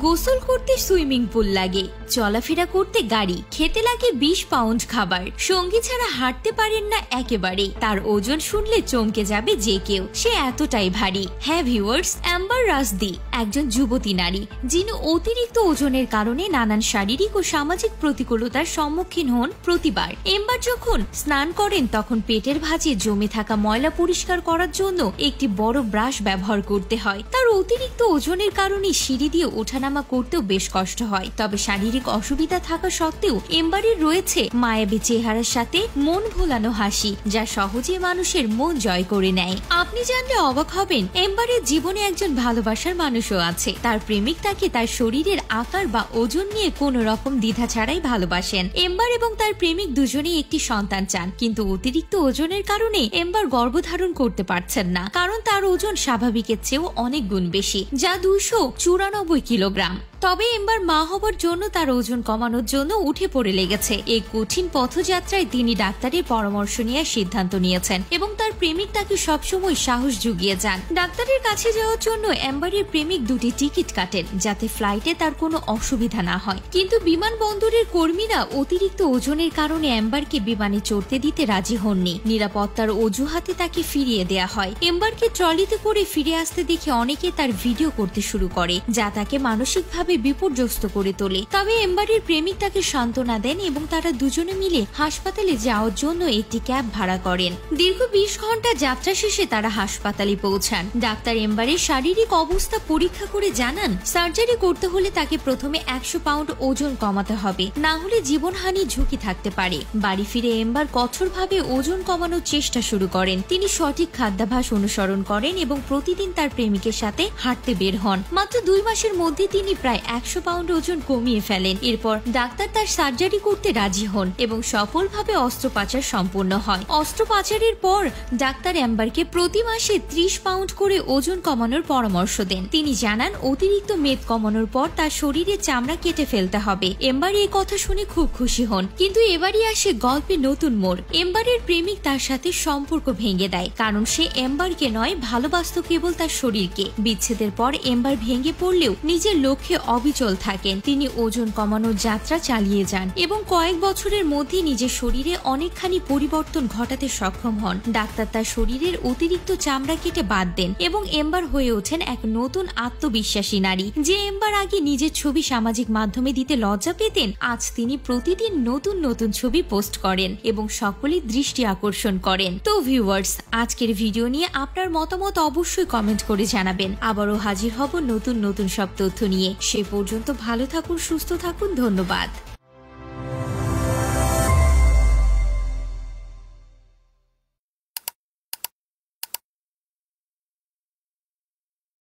গোসল করতে swimming pool লাগে, চলাফেরা করতে গাড়ি, খেতে লাগে 20 পাউন্ড খাবার, সঙ্গী ছাড়া হাঁটতে পারেন না একেবারে। তার ওজন শুনলে চমকে যাবে যে কেউ, সে এতটাই ভারী। হ্যাঁ ভিউয়ার্স, অ্যাম্বার রাসদি একজন যুবতী নারী যিনি অতিরিক্ত ওজনের কারণে নানান শারীরিক ও সামাজিক প্রতিকূলতার সম্মুখীন হন প্রতিবার। এম্বার যখন স্নান করেন তখন পেটের ভাঁজে জমে থাকা ময়লা পরিষ্কার করার জন্য একটি বড় ব্রাশ ব্যবহার করতে হয়। তার অতিরিক্ত ওজনের কারণে সিঁড়ি দিয়ে ওঠানামা করতেও বেশ কষ্ট হয়। তবে শারীরিক অসুবিধা থাকা সত্ত্বেও এম্বারের রয়েছে মায়াবী চেহারার সাথে মন ভোলানো হাসি, যা সহজে মানুষের মন জয় করে নেয়। আপনি জানলে অবাক হবেন, এম্বারের জীবনে একজন ভালোবাসার মানুষও আছে। তার প্রেমিক তাকে তার শরীরের আকার বা ওজন নিয়ে কোনো রকম দ্বিধা ছাড়াই ভালোবাসেন। এম্বার এবং তার প্রেমিক দুজনেই একটি সন্তান চান, কিন্তু অতিরিক্ত ওজনের কারণে এম্বার গর্ভধারণ করতে পারছেন না, কারণ তার ওজন স্বাভাবিকের চেয়েও অনেক গুণ বেশি, যা 294 কিলোগ্রাম। তবে এম্বার মা হবার জন্য তার ওজন কমানোর জন্য উঠে পড়ে লেগেছে। এই কঠিন পথযাত্রায় তিনি ডাক্তারের পরামর্শ নেওয়ার সিদ্ধান্ত নিয়েছেন এবং তার প্রেমিক তাকে সবসময় সাহস জুগিয়ে যান। ডাক্তারের কাছে যাওয়ার জন্য এম্বারের প্রেমিক 2টি টিকিট কাটেন যাতে ফ্লাইটে তার কোনো অসুবিধা না হয়, কিন্তু বিমানবন্দরের কর্মীরা অতিরিক্ত ওজনের কারণে এম্বারকে বিমানে চড়তে দিতে রাজি হননি। নিরাপত্তার অজুহাতে তাকে ফিরিয়ে দেয়া হয়। এম্বারকে ট্রলিতে করে ফিরে আসতে দেখে অনেকে তার ভিডিও করতে শুরু করে, যা তাকে মানসিকভাবে বিপর্যস্ত করে তোলে। তবে এম্বারের প্রেমিক তাকে সান্ত্বনা দেন এবং তারা দুজনে মিলে হাসপাতালে যাওয়ার জন্য একটি ক্যাব ভাড়া করেন। দীর্ঘ 20 ঘন্টা যাত্রা শেষে তারা হাসপাতালে পৌঁছান। ডাক্তার এম্বারের শারীরিক অবস্থা পরীক্ষা করে জানান, সার্জারি করতে হলে তাকে প্রথমে 100 পাউন্ড ওজন কমাতে হবে, না হলে জীবনহানির ঝুঁকি থাকতে পারে। বাড়ি ফিরে এম্বার কঠোরভাবে ওজন কমানোর চেষ্টা শুরু করেন। তিনি সঠিক খাদ্যাভ্যাস অনুসরণ করেন এবং প্রতিদিন তার প্রেমিকের সাথে হাঁটতে বের হন। মাত্র 2 মাসের মধ্যে তিনি প্রায় 100 পাউন্ড ওজন কমিয়ে ফেলেন। এরপর ডাক্তার তার সার্জারি করতে রাজি হন এবং সফলভাবে অস্ত্রোপচার সম্পন্ন হয়। অস্ত্রোপচারের পর ডাক্তার এম্বারকে প্রতি মাসে 30 পাউন্ড করে ওজন কমানোর পরামর্শ দেন। তিনি জানান, অতিরিক্ত মেদ কমানোর পর তার শরীরে চামড়া কেটে ফেলতে হবে। এম্বার এই কথা শুনে খুব খুশি হন, কিন্তু এবারই আসে গল্পে নতুন মোড়। এম্বারের প্রেমিক তার সাথে সম্পর্ক ভেঙে দেয়, কারণ সে এম্বারকে নয় ভালোবাসত কেবল তার শরীরকে। বিচ্ছেদের পর এম্বার ভেঙে পড়লেও নিজের লক্ষ্যে অবিচল থাকেন। তিনি ওজন কমানোর যাত্রা চালিয়ে যান এবং কয়েক বছরের মধ্যে নিজের শরীরে অনেকখানি পরিবর্তন ঘটাতে সক্ষম হন। ডাক্তার তার শরীরের অতিরিক্ত চামড়া কেটে বাদ দেন এবং এম্বার হয়ে ওঠেন এক নতুন আত্মবিশ্বাসী নারী। যে এম্বার আগে নিজের ছবি সামাজিক মাধ্যমে দিতে লজ্জা পেতেন, আজ তিনি প্রতিদিন নতুন নতুন ছবি পোস্ট করেন এবং সকলের দৃষ্টি আকর্ষণ করেন। তো ভিউয়ার্স, আজকের ভিডিও নিয়ে আপনার মতামত অবশ্যই কমেন্ট করে জানাবেন। আবারও হাজির হব নতুন নতুন সব তথ্য নিয়ে। সে পর্যন্ত ভালো থাকুন, সুস্থ থাকুন। ধন্যবাদ।